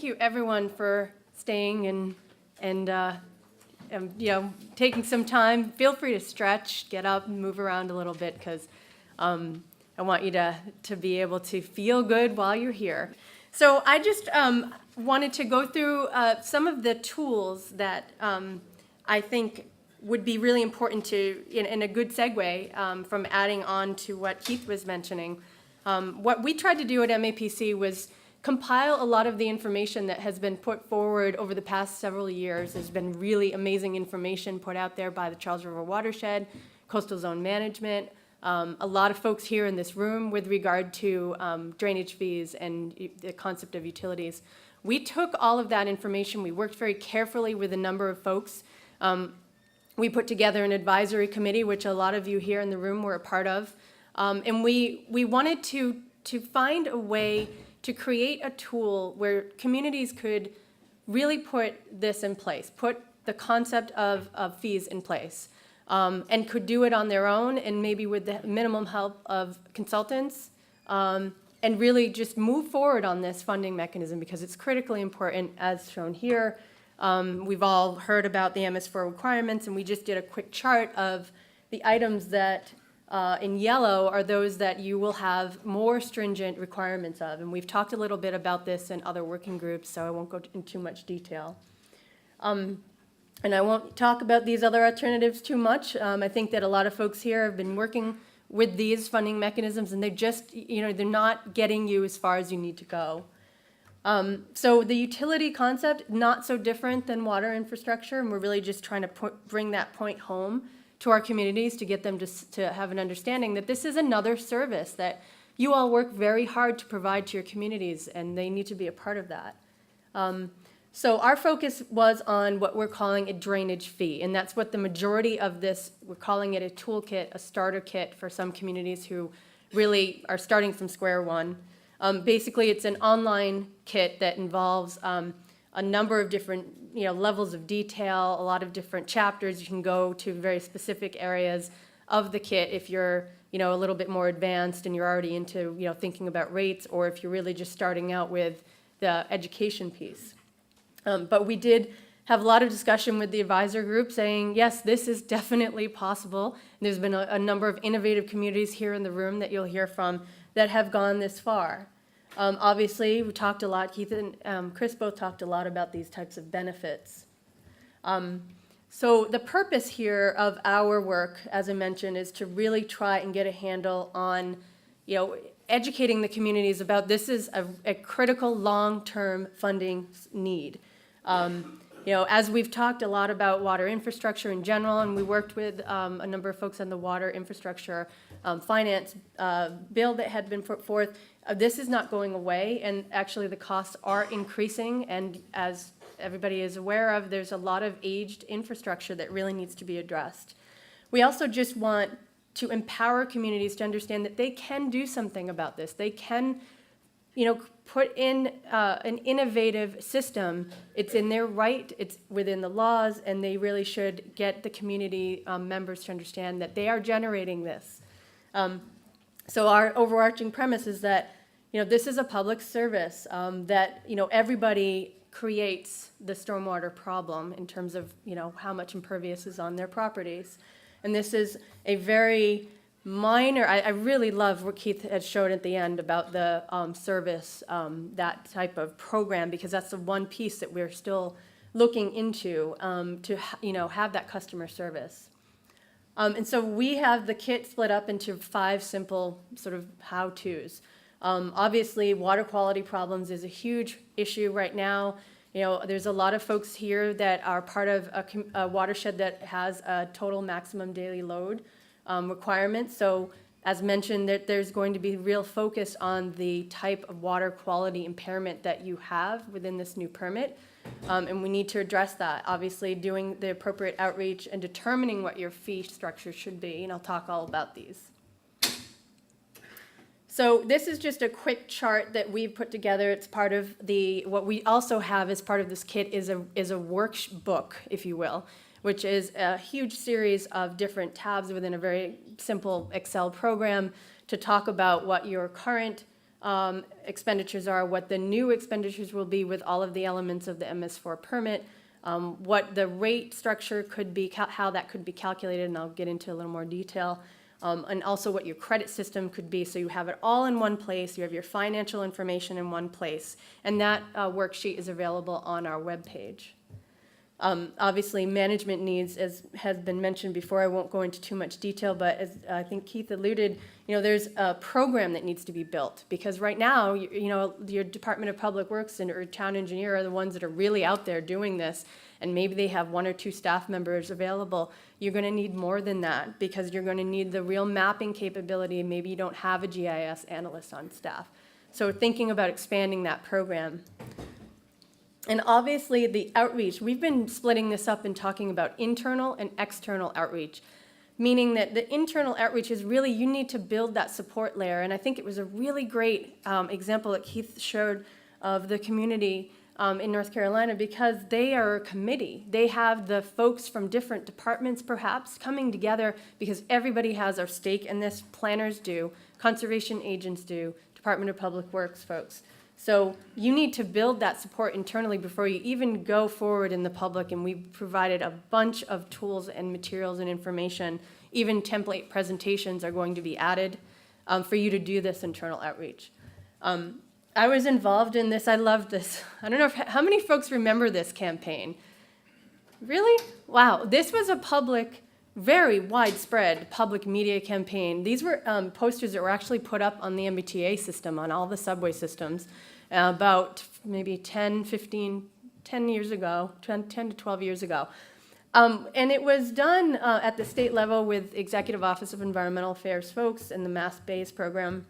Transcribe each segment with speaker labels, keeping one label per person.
Speaker 1: thank you everyone for staying and taking some time. Feel free to stretch, get up, and move around a little bit because I want you to be able to feel good while you're here. So I just wanted to go through some of the tools that I think would be really important to, in a good segue from adding on to what Keith was mentioning. What we tried to do at MAPC was compile a lot of the information that has been put forward over the past several years. There's been really amazing information put out there by the Charles River Watershed, Coastal Zone Management, a lot of folks here in this room with regard to drainage fees and the concept of utilities. We took all of that information, we worked very carefully with a number of folks. We put together an advisory committee, which a lot of you here in the room were a part of, and we wanted to find a way to create a tool where communities could really put this in place, put the concept of fees in place, and could do it on their own and maybe with the minimum help of consultants, and really just move forward on this funding mechanism because it's critically important as shown here. We've all heard about the MS4 requirements, and we just did a quick chart of the items that in yellow are those that you will have more stringent requirements of. And we've talked a little bit about this in other working groups, so I won't go into too much detail. And I won't talk about these other alternatives too much. I think that a lot of folks here have been working with these funding mechanisms, and they just, they're not getting you as far as you need to go. So the utility concept, not so different than water infrastructure, and we're really just trying to bring that point home to our communities to get them to have an understanding that this is another service that you all work very hard to provide to your communities, and they need to be a part of that. So our focus was on what we're calling a drainage fee, and that's what the majority of this, we're calling it a toolkit, a starter kit for some communities who really are starting from square one. Basically, it's an online kit that involves a number of different levels of detail, a lot of different chapters. You can go to very specific areas of the kit if you're a little bit more advanced and you're already into thinking about rates, or if you're really just starting out with the education piece. But we did have a lot of discussion with the advisor group saying, yes, this is definitely possible. And there's been a number of innovative communities here in the room that you'll hear from that have gone this far. Obviously, we talked a lot, Keith and Chris both talked a lot about these types of benefits. So the purpose here of our work, as I mentioned, is to really try and get a handle on, educating the communities about this is a critical long-term funding need. As we've talked a lot about water infrastructure in general, and we worked with a number of folks on the water infrastructure finance bill that had been put forth, this is not going away, and actually the costs are increasing, and as everybody is aware of, there's a lot of aged infrastructure that really needs to be addressed. We also just want to empower communities to understand that they can do something about this. They can put in an innovative system. It's in their right, it's within the laws, and they really should get the community members to understand that they are generating this. So our overarching premise is that this is a public service that everybody creates the stormwater problem in terms of how much impervious is on their properties, and this is a very minor. I really love what Keith had showed at the end about the service, that type of program, because that's the one piece that we're still looking into to have that customer service. And so we have the kit split up into 5 simple sort of how-tos. Obviously, water quality problems is a huge issue right now. There's a lot of folks here that are part of a watershed that has a total maximum daily load requirement. So as mentioned, there's going to be real focus on the type of water quality impairment that you have within this new permit. And we need to address that, obviously doing the appropriate outreach and determining what your fee structure should be, and I'll talk all about these. So this is just a quick chart that we've put together. It's part of what we also have as part of this kit is a workbook, if you will, which is a huge series of different tabs within a very simple Excel program to talk about what your current expenditures are, what the new expenditures will be with all of the elements of the MS4 permit, what the rate structure could be, how that could be calculated, and I'll get into a little more detail, and also what your credit system could be, so you have it all in one place, you have your financial information in one place, and that worksheet is available on our webpage. Obviously, management needs, as has been mentioned before, I won't go into too much detail, but as I think Keith alluded, there's a program that needs to be built, because right now, your Department of Public Works or town engineer are the ones that are really out there doing this, and maybe they have 1 or 2 staff members available. You're going to need more than that, because you're going to need the real mapping capability. Maybe you don't have a GIS analyst on staff. So thinking about expanding that program. And obviously, the outreach, we've been splitting this up and talking about internal and external outreach, meaning that the internal outreach is really, you need to build that support layer. And I think it was a really great example that Keith showed of the community in North Carolina, because they are a committee. They have the folks from different departments, perhaps, coming together because everybody has our stake in this. Planners do, conservation agents do, Department of Public Works folks. So you need to build that support internally before you even go forward in the public, and we've provided a bunch of tools and materials and information. Even template presentations are going to be added for you to do this internal outreach. I was involved in this. I loved this. I don't know how many folks remember this campaign? Really? Wow. This was a public, very widespread public media campaign. These were posters that were actually put up on the MBTA system, on all the subway systems, about maybe 10 years ago, 10 to 12 years ago. And it was done at the state level with Executive Office of Environmental Affairs folks and the MAPC program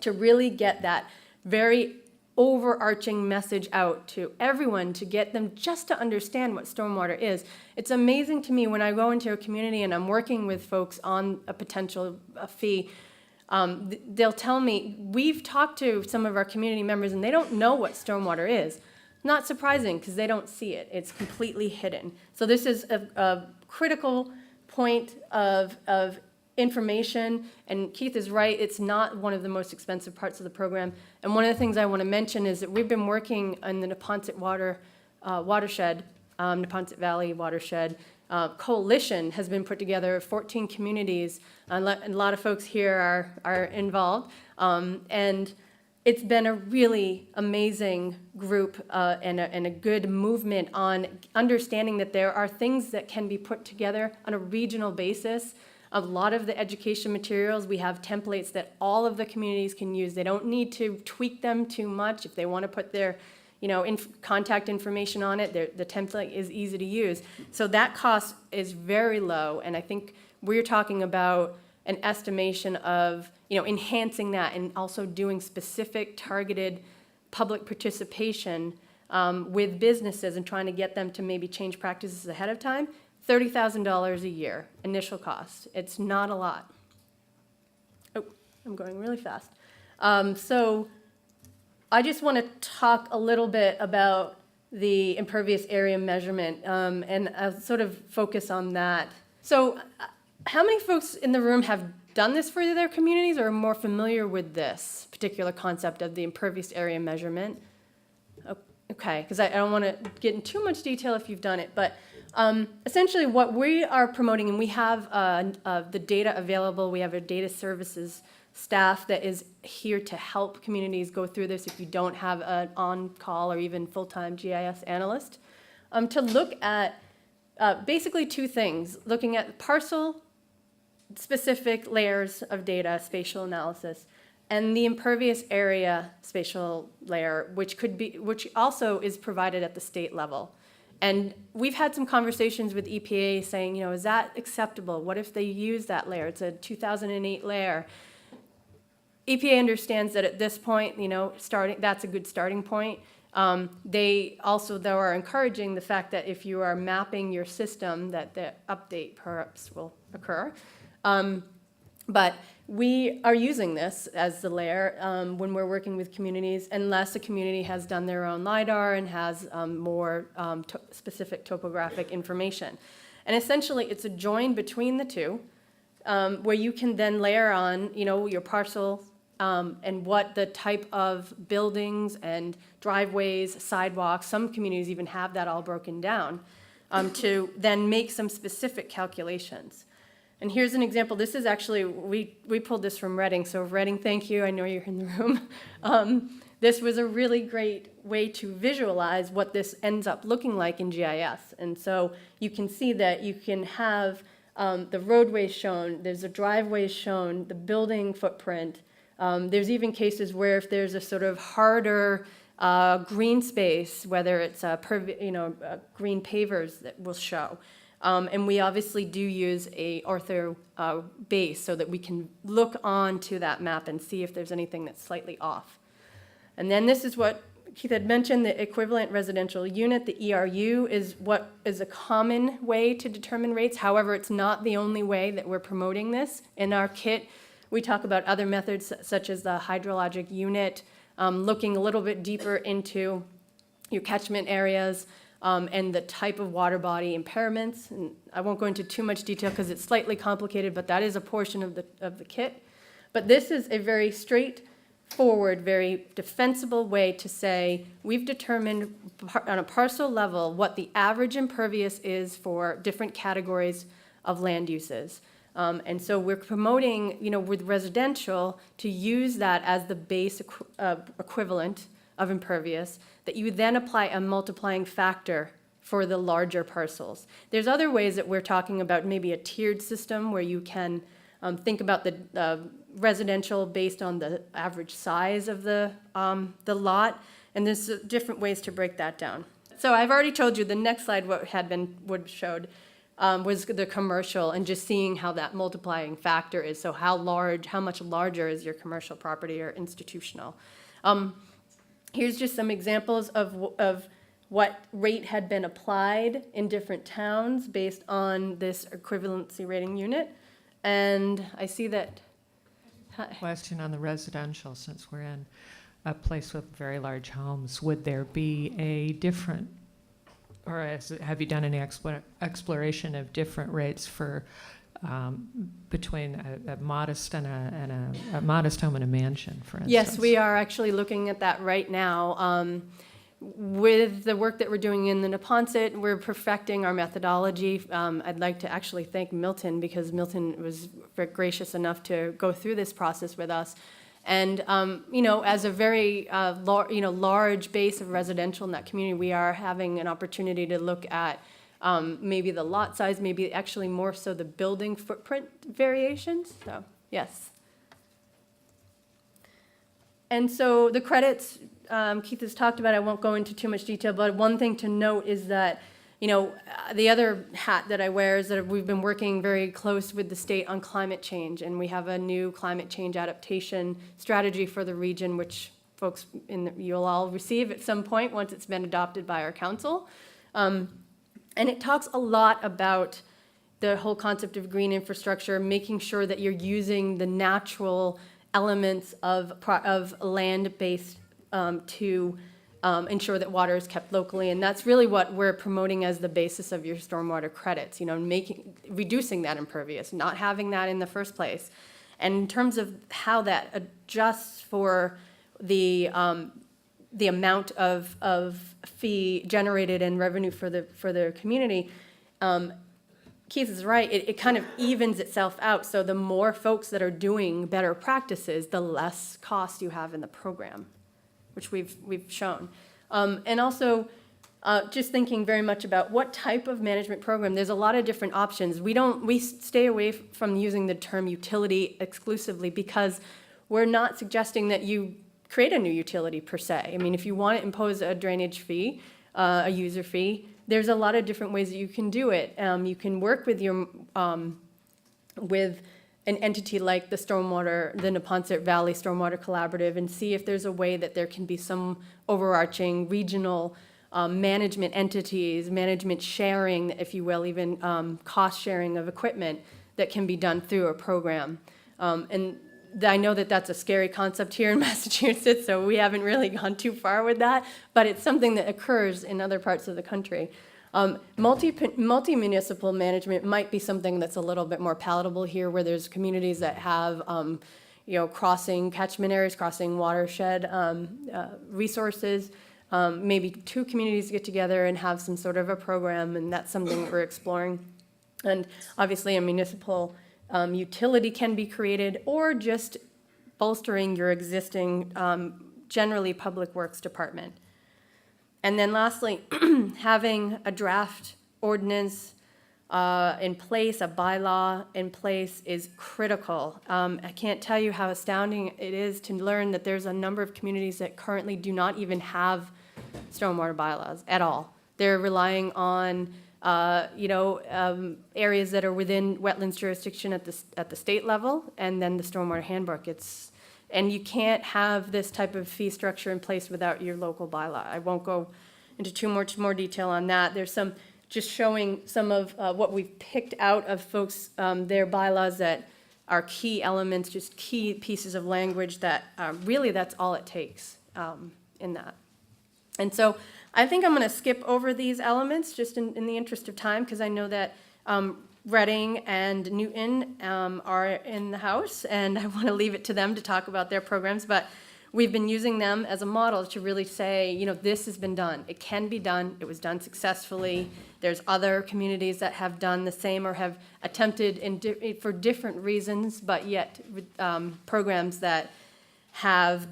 Speaker 1: to really get that very overarching message out to everyone, to get them just to understand what stormwater is. It's amazing to me when I go into a community and I'm working with folks on a potential fee, they'll tell me, we've talked to some of our community members and they don't know what stormwater is. Not surprising, because they don't see it. It's completely hidden. So this is a critical point of information, and Keith is right, it's not one of the most expensive parts of the program. And one of the things I want to mention is that we've been working in the Neponset watershed, Neponset Valley watershed. Coalition has been put together, 14 communities, and a lot of folks here are involved. And it's been a really amazing group and a good movement on understanding that there are things that can be put together on a regional basis. A lot of the education materials, we have templates that all of the communities can use. They don't need to tweak them too much. If they want to put their contact information on it, the template is easy to use. So that cost is very low, and I think we're talking about an estimation of enhancing that and also doing specific targeted public participation with businesses and trying to get them to maybe change practices ahead of time. $30,000 a year, initial cost. It's not a lot. Oh, I'm going really fast. So I just want to talk a little bit about the impervious area measurement, and I'll sort of focus on that. So how many folks in the room have done this for their communities or are more familiar with this particular concept of the impervious area measurement? Okay, because I don't want to get in too much detail if you've done it, but essentially what we are promoting, and we have the data available, we have a data services staff that is here to help communities go through this if you don't have an on-call or even full-time GIS analyst, to look at basically two things, looking at parcel-specific layers of data, spatial analysis, and the impervious area spatial layer, which also is provided at the state level. And we've had some conversations with EPA saying, is that acceptable? What if they use that layer? It's a 2008 layer. EPA understands that at this point, that's a good starting point. They also, though, are encouraging the fact that if you are mapping your system, that the update perhaps will occur. But we are using this as the layer when we're working with communities, unless a community has done their own LiDAR and has more specific topographic information. And essentially, it's a join between the two, where you can then layer on, your parcel and what the type of buildings and driveways, sidewalks, some communities even have that all broken down, to then make some specific calculations. And here's an example. This is actually, we pulled this from Reading. So Reading, thank you. I know you're in the room. This was a really great way to visualize what this ends up looking like in GIS. And so you can see that you can have the roadways shown, there's a driveway shown, the building footprint. There's even cases where if there's a sort of harder green space, whether it's green pavers that will show. And we obviously do use a ortho base so that we can look onto that map and see if there's anything that's slightly off. And then this is what Keith had mentioned, the equivalent residential unit, the ERU, is what is a common way to determine rates. However, it's not the only way that we're promoting this. In our kit, we talk about other methods such as the hydrologic unit, looking a little bit deeper into your catchment areas, and the type of water body impairments. And I won't go into too much detail because it's slightly complicated, but that is a portion of the kit. But this is a very straightforward, very defensible way to say we've determined on a parcel level what the average impervious is for different categories of land uses. And so we're promoting, with residential, to use that as the base equivalent of impervious, that you then apply a multiplying factor for the larger parcels. There's other ways that we're talking about, maybe a tiered system where you can think about the residential based on the average size of the lot, and there's different ways to break that down. So I've already told you the next slide what showed was the commercial, and just seeing how that multiplying factor is. So how much larger is your commercial property or institutional? Here's just some examples of what rate had been applied in different towns based on this equivalency rating unit. And I see that.
Speaker 2: Question on the residential, since we're in a place with very large homes, would there be a different, or have you done any exploration of different rates for between a modest and a modest home and a mansion, for instance?
Speaker 1: Yes, we are actually looking at that right now. With the work that we're doing in the Neponset, we're perfecting our methodology. I'd like to actually thank Milton, because Milton was very gracious enough to go through this process with us. And, as a very large base of residential in that community, we are having an opportunity to look at maybe the lot size, maybe actually more so the building footprint variations. So, yes. And so the credits, Keith has talked about, I won't go into too much detail, but one thing to note is that, the other hat that I wear is that we've been working very close with the state on climate change, and we have a new climate change adaptation strategy for the region, which folks you'll all receive at some point once it's been adopted by our council. And it talks a lot about the whole concept of green infrastructure, making sure that you're using the natural elements of land-based to ensure that water is kept locally. And that's really what we're promoting as the basis of your stormwater credits, reducing that impervious, not having that in the first place. And in terms of how that adjusts for the amount of fee generated and revenue for the community, Keith is right, it kind of evens itself out. So the more folks that are doing better practices, the less cost you have in the program, which we've shown. And also, just thinking very much about what type of management program. There's a lot of different options. We stay away from using the term utility exclusively, because we're not suggesting that you create a new utility per se. I mean, if you want to impose a drainage fee, a user fee, there's a lot of different ways that you can do it. You can work with with an entity like the Neponset Valley Stormwater Collaborative, and see if there's a way that there can be some overarching regional management entities, management sharing, if you will, even cost sharing of equipment that can be done through a program. And I know that that's a scary concept here in Massachusetts, so we haven't really gone too far with that, but it's something that occurs in other parts of the country. Multi-municipal management might be something that's a little bit more palatable here, where there's communities that have, crossing catchment areas, crossing watershed resources. Maybe two communities get together and have some sort of a program, and that's something that we're exploring. And obviously, a municipal utility can be created, or just bolstering your existing, generally, public works department. And then lastly, having a draft ordinance in place, a bylaw in place is critical. I can't tell you how astounding it is to learn that there's a number of communities that currently do not even have stormwater bylaws at all. They're relying on, areas that are within wetlands jurisdiction at the state level, and then the stormwater handbook. And you can't have this type of fee structure in place without your local bylaw. I won't go into too much more detail on that. There's some, just showing some of what we've picked out of folks, their bylaws that are key elements, just key pieces of language that really that's all it takes in that. And so I think I'm going to skip over these elements just in the interest of time, because I know that Reading and Newton are in the house, and I want to leave it to them to talk about their programs. But we've been using them as a model to really say, this has been done. It can be done. It was done successfully. There's other communities that have done the same or have attempted for different reasons, but yet programs that have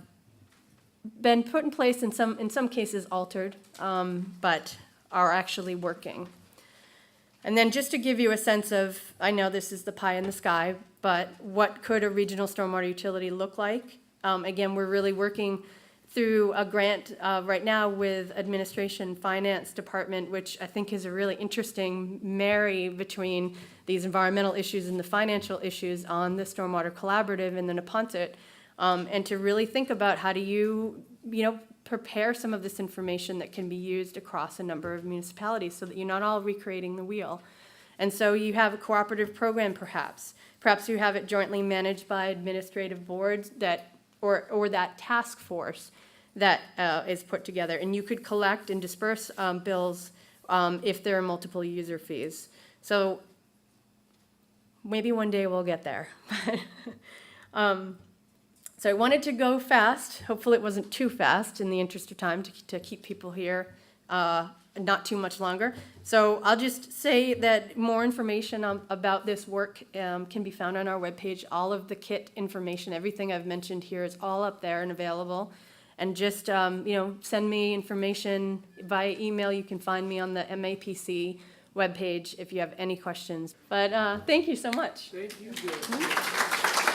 Speaker 1: been put in place, in some cases altered, but are actually working. And then just to give you a sense of, I know this is the pie in the sky, but what could a regional stormwater utility look like? Again, we're really working through a grant right now with Administration Finance Department, which I think is a really interesting marry between these environmental issues and the financial issues on the Stormwater Collaborative in the Neponset, and to really think about how do you prepare some of this information that can be used across a number of municipalities so that you're not all recreating the wheel. And so you have a cooperative program perhaps. Perhaps you have it jointly managed by administrative boards or that task force that is put together. And you could collect and disperse bills if there are multiple user fees. So maybe one day we'll get there. So I wanted to go fast. Hopefully it wasn't too fast in the interest of time to keep people here not too much longer. So I'll just say that more information about this work can be found on our webpage. All of the kit information, everything I've mentioned here is all up there and available. And just, send me information via email. You can find me on the MAPC webpage if you have any questions. But thank you so much.
Speaker 3: Thank you, Jill.